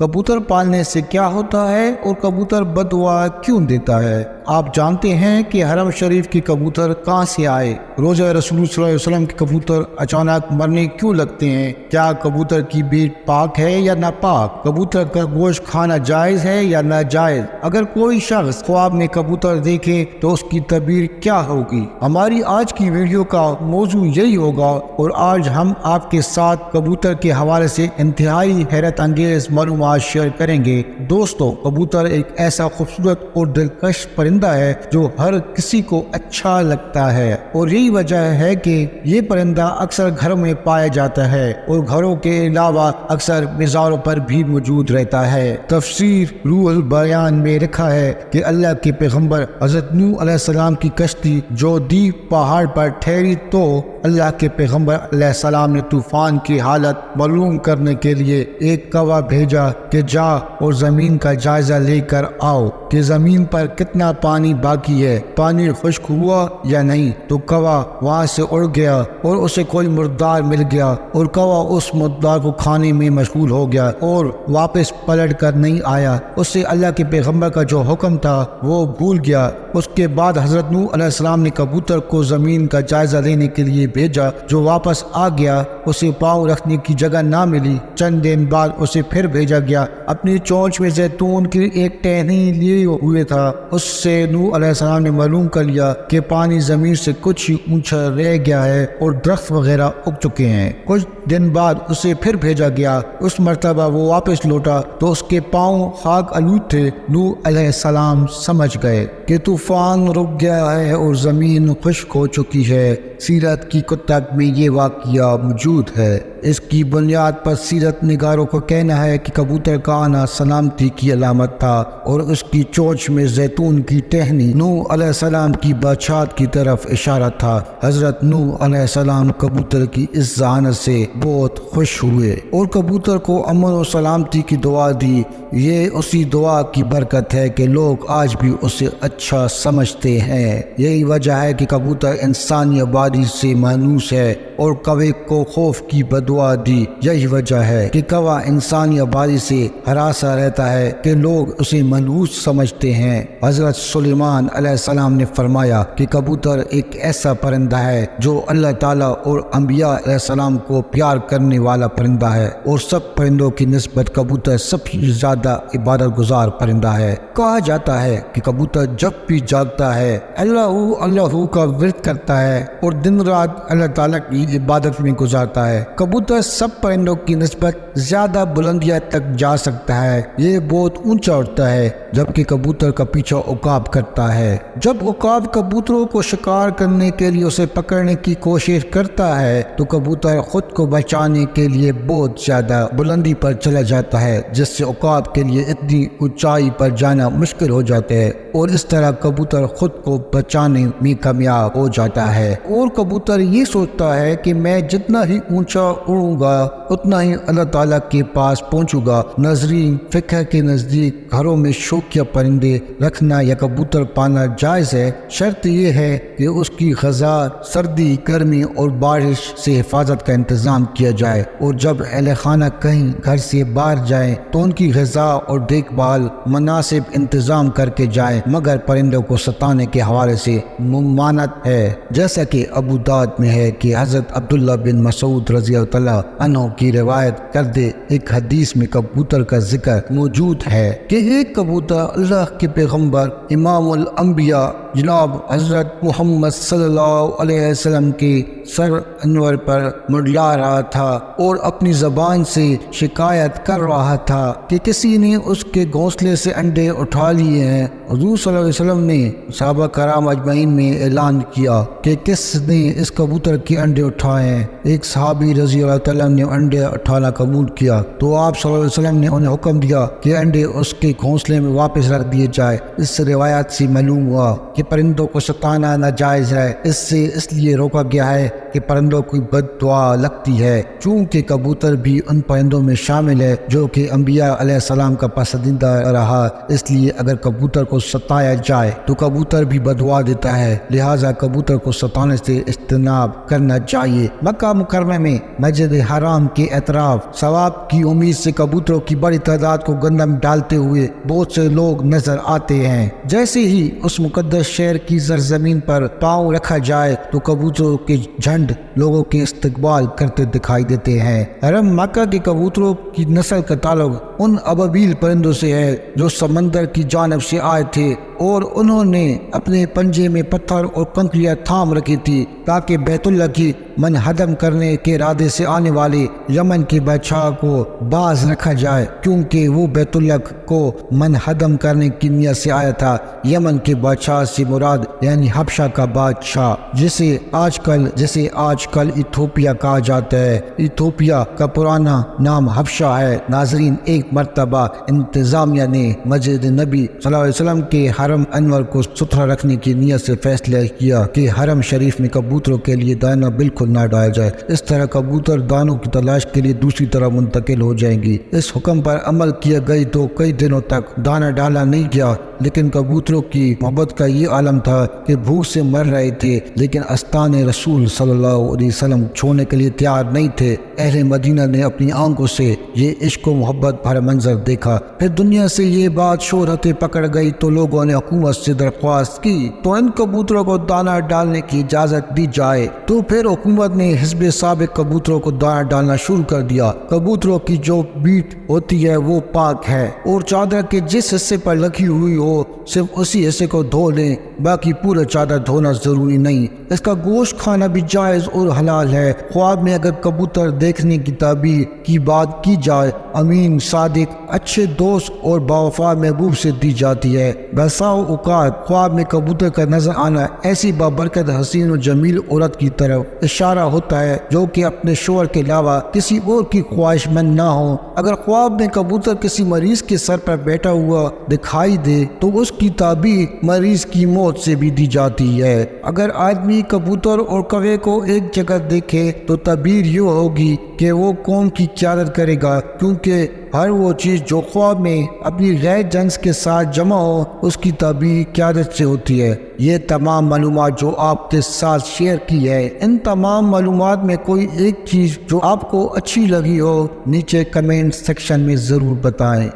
کبوتر پالنے سے کیا ہوتا ہے اور کبوتر بد دعا کیوں دیتا ہے؟ آپ جانتے ہیں کہ حرم شریف کے کبوتر کہاں سے آئے؟ روزہ رسول صلی اللہ علیہ وسلم کے کبوتر اچانک مرنے کیوں لگتے ہیں؟ کیا کبوتر کی بیٹ پاک ہے یا ناپاک؟ کبوتر کا گوشت کھانا جائز ہے یا ناجائز؟ اگر کوئی شخص خواب میں کبوتر دیکھے تو اس کی تعبیر کیا ہوگی؟ ہماری آج کی ویڈیو کا موضوع یہی ہوگا، اور آج ہم آپ کے ساتھ کبوتر کے حوالے سے انتہائی حیرت انگیز معلومات شیئر کریں گے۔ دوستو، کبوتر ایک ایسا خوبصورت اور دلکش پرندہ ہے جو ہر کسی کو اچھا لگتا ہے، اور یہی وجہ ہے کہ یہ پرندہ اکثر گھروں میں پایا جاتا ہے اور گھروں کے علاوہ اکثر مزاروں پر بھی موجود رہتا ہے۔ تفسیر روح البیان میں لکھا ہے کہ اللہ کے پیغمبر حضرت نوح علیہ السلام کی کشتی جو دیپ پہاڑ پر ٹھہری تو اللہ کے پیغمبر علیہ السلام نے طوفان کی حالت معلوم کرنے کے لیے ایک کوا بھیجا کہ جا اور زمین کا جائزہ لے کر آؤ کہ زمین پر کتنا پانی باقی ہے، پانی خشک ہوا یا نہیں۔ تو کوا وہاں سے اڑ گیا اور اسے کوئی مردار مل گیا، اور کوا اس مردار کو کھانے میں مشغول ہو گیا اور واپس پلٹ کر نہیں آیا۔ اس سے اللہ کے پیغمبر کا جو حکم تھا وہ بھول گیا۔ اس کے بعد حضرت نوح علیہ السلام نے کبوتر کو زمین کا جائزہ لینے کے لیے بھیجا، جو واپس آ گیا۔ اسے پاؤں رکھنے کی جگہ نہ ملی۔ چند دن بعد اسے پھر بھیجا گیا۔ اپنی چونچ میں زیتون کی ایک ٹہنی لیے ہوئے تھا۔ اس سے نوح علیہ السلام نے معلوم کر لیا کہ پانی زمین سے کچھ ہی اونچا رہ گیا ہے اور درخت وغیرہ اگ چکے ہیں۔ کچھ دن بعد اسے پھر بھیجا گیا۔ اس مرتبہ وہ واپس لوٹا تو اس کے پاؤں خاک آلود تھے۔ نوح علیہ السلام سمجھ گئے کہ طوفان رک گیا ہے اور زمین خشک ہو چکی ہے۔ سیرت کی کتب میں یہ واقعہ موجود ہے۔ اس کی بنیاد پر سیرت نگاروں کا کہنا ہے کہ کبوتر کا آنا سلامتی کی علامت تھا، اور اس کی چونچ میں زیتون کی ٹہنی نوح علیہ السلام کی بادشاہت کی طرف اشارہ تھا۔ حضرت نوح علیہ السلام کبوتر کی اس ذہانت سے بہت خوش ہوئے اور کبوتر کو امن و سلامتی کی دعا دی۔ یہ اسی دعا کی برکت ہے کہ لوگ آج بھی اسے اچھا سمجھتے ہیں۔ یہی وجہ ہے کہ کبوتر انسانی آبادی سے مانوس ہے اور کوے کو خوف کی بدعا دی۔ یہی وجہ ہے کہ کوا انسانی آبادی سے ہراساں رہتا ہے کہ لوگ اسے منحوس سمجھتے ہیں۔ حضرت سلیمان علیہ السلام نے فرمایا کہ کبوتر ایک ایسا پرندہ ہے جو اللہ تعالیٰ اور انبیاء علیہ السلام کو پیار کرنے والا پرندہ ہے، اور سب پرندوں کی نسبت کبوتر سب سے زیادہ عبادت گزار پرندہ ہے۔ کہا جاتا ہے کہ کبوتر جب بھی جاگتا ہے اللہ اللہ کا ورد کرتا ہے اور دن رات اللہ تعالیٰ کی عبادت میں گزارتا ہے۔ کبوتر سب پرندوں کی نسبت زیادہ بلندیاں تک جا سکتا ہے۔ یہ بہت اونچا اڑتا ہے، جبکہ کبوتر کا پیچھا عقاب کرتا ہے۔ جب عقاب کبوتروں کو شکار کرنے کے لیے اسے پکڑنے کی کوشش کرتا ہے تو کبوتر خود کو بچانے کے لیے بہت زیادہ بلندی پر چلا جاتا ہے، جس سے عقاب کے لیے اتنی اونچائی پر جانا مشکل ہو جاتا ہے، اور اس طرح کبوتر خود کو بچانے میں کامیاب ہو جاتا ہے۔ اور کبوتر یہ سوچتا ہے کہ میں جتنا ہی اونچا اڑوں گا اتنا ہی اللہ تعالیٰ کے پاس پہنچوں گا۔ ناظرین، فقہ کے نزدیک گھروں میں شوقیہ پرندے رکھنا یا کبوتر پالنا جائز ہے۔ شرط یہ ہے کہ اس کی غذا سردی، گرمی اور بارش سے حفاظت کا انتظام کیا جائے، اور جب اہل خانہ کہیں گھر سے باہر جائیں تو ان کی غذا اور دیکھ بھال مناسب انتظام کر کے جائیں، مگر پرندوں کو ستانے کے حوالے سے ممانعت ہے۔ جیسا کہ ابو داؤد میں ہے کہ حضرت عبداللہ بن مسعود رضی اللہ عنہ کی روایت کردہ ایک حدیث میں کبوتر کا ذکر موجود ہے کہ ایک کبوتر اللہ کے پیغمبر امام الانبیاء جناب حضرت محمد صلی اللہ علیہ وسلم کے سر انور پر منڈلا رہا تھا اور اپنی زبان سے شکایت کر رہا تھا کہ کسی نے اس کے گھونسلے سے انڈے اٹھا لیے ہیں۔ حضور صلی اللہ علیہ وسلم نے صحابہ کرام اجمعین میں اعلان کیا کہ کس نے اس کبوتر کے انڈے اٹھائے ہیں۔ ایک صحابی رضی اللہ تعالیٰ نے انڈے اٹھانا قبول کیا تو آپ صلی اللہ علیہ وسلم نے انہیں حکم دیا کہ انڈے اس کے گھونسلے میں واپس رکھ دیے جائے۔ اس روایت سے معلوم ہوا کہ پرندوں کو ستانا ناجائز ہے۔ اس سے اس لیے روکا گیا ہے کہ پرندوں کی بد دعا لگتی ہے، چونکہ کبوتر بھی ان پرندوں میں شامل ہے جو کہ انبیاء علیہ السلام کا پسندیدہ رہا، اس لیے اگر کبوتر کو ستایا جائے تو کبوتر بھی بد دعا دیتا ہے، لہٰذا کبوتر کو ستانے سے اجتناب کرنا چاہیے۔ مکہ مکرمہ میں مسجد حرام کے اطراف ثواب کی امید سے کبوتروں کی بڑی تعداد کو گندم ڈالتے ہوئے بہت سے لوگ نظر آتے ہیں۔ جیسے ہی اس مقدس شہر کی زرزمین پر پاؤں رکھا جائے تو کبوتروں کے جھنڈ لوگوں کے استقبال کرتے دکھائی دیتے ہیں۔ حرم مکہ کے کبوتروں کی نسل کا تعلق ان ابابیل پرندوں سے ہے جو سمندر کی جانب سے آئے تھے اور انہوں نے اپنے پنجے میں پتھر اور کنکریاں تھام رکھی تھی تاکہ بیت اللہ کی منہدم کرنے کے ارادے سے آنے والے یمن کے بادشاہ کو باز رکھا جائے، کیونکہ وہ بیت اللہ کو منہدم کرنے کی نیت سے آیا تھا۔ یمن کے بادشاہ سے مراد یعنی حبشہ کا بادشاہ جسے آج کل ایتھوپیا کہا جاتا ہے۔ ایتھوپیا کا پرانا نام حبشہ ہے۔ ناظرین، ایک مرتبہ انتظامیہ نے مسجد نبی صلی اللہ علیہ وسلم کے حرم انور کو ستھرا رکھنے کی نیت سے فیصلہ کیا کہ حرم شریف میں کبوتروں کے لیے دانہ بالکل نہ ڈالا جائے، اس طرح کبوتر دانوں کی تلاش کے لیے دوسری طرف منتقل ہو جائیں گی۔ اس حکم پر عمل کیا گئی تو کئی دنوں تک دانہ ڈالا نہیں گیا، لیکن کبوتروں کی محبت کا یہ عالم تھا کہ بھوک سے مر رہے تھے، لیکن استان رسول صلی اللہ علیہ وسلم چھوڑنے کے لیے تیار نہیں تھے۔ اہل مدینہ نے اپنی آنکھوں سے یہ عشق و محبت بھرا منظر دیکھا۔ پھر دنیا سے یہ بات شہرتیں پکڑ گئی تو لوگوں نے حکومت سے درخواست کی تو ان کبوتروں کو دانہ ڈالنے کی اجازت دی جائے، تو پھر حکومت نے حزب سابق کبوتروں کو دانہ ڈالنا شروع کر دیا۔ کبوتروں کی جو بیٹ ہوتی ہے وہ پاک ہے، اور چادر کے جس حصے پر لگی ہوئی ہو صرف اسی حصے کو دھو لیں، باقی پورا چادر دھونا ضروری نہیں۔ اس کا گوشت کھانا بھی جائز اور حلال ہے۔ خواب میں اگر کبوتر دیکھنے کی تعبیر کی بات کی جائے، امین، صادق، اچھے دوست اور باوفا محبوب سے دی جاتی ہے۔ بسا اوقات خواب میں کبوتر کا نظر آنا ایسی بابرکت حسین و جمیل عورت کی طرف اشارہ ہوتا ہے جو کہ اپنے شوہر کے علاوہ کسی اور کی خواہش مند نہ ہو۔ اگر خواب میں کبوتر کسی مریض کے سر پر بیٹھا ہوا دکھائی دے تو اس کی تعبیر مریض کی موت سے بھی دی جاتی ہے۔ اگر آدمی کبوتر اور کوے کو ایک جگہ دیکھے تو تعبیر یہ ہوگی کہ وہ قوم کی قیادت کرے گا، کیونکہ ہر وہ چیز جو خواب میں اپنی غیر جنس کے ساتھ جمع ہو اس کی تعبیر قیادت سے ہوتی ہے۔ یہ تمام معلومات جو آپ کے ساتھ شیئر کی ہے، ان تمام معلومات میں کوئی ایک چیز جو آپ کو اچھی لگی ہو نیچے کمنٹ سیکشن میں ضرور بتائیں۔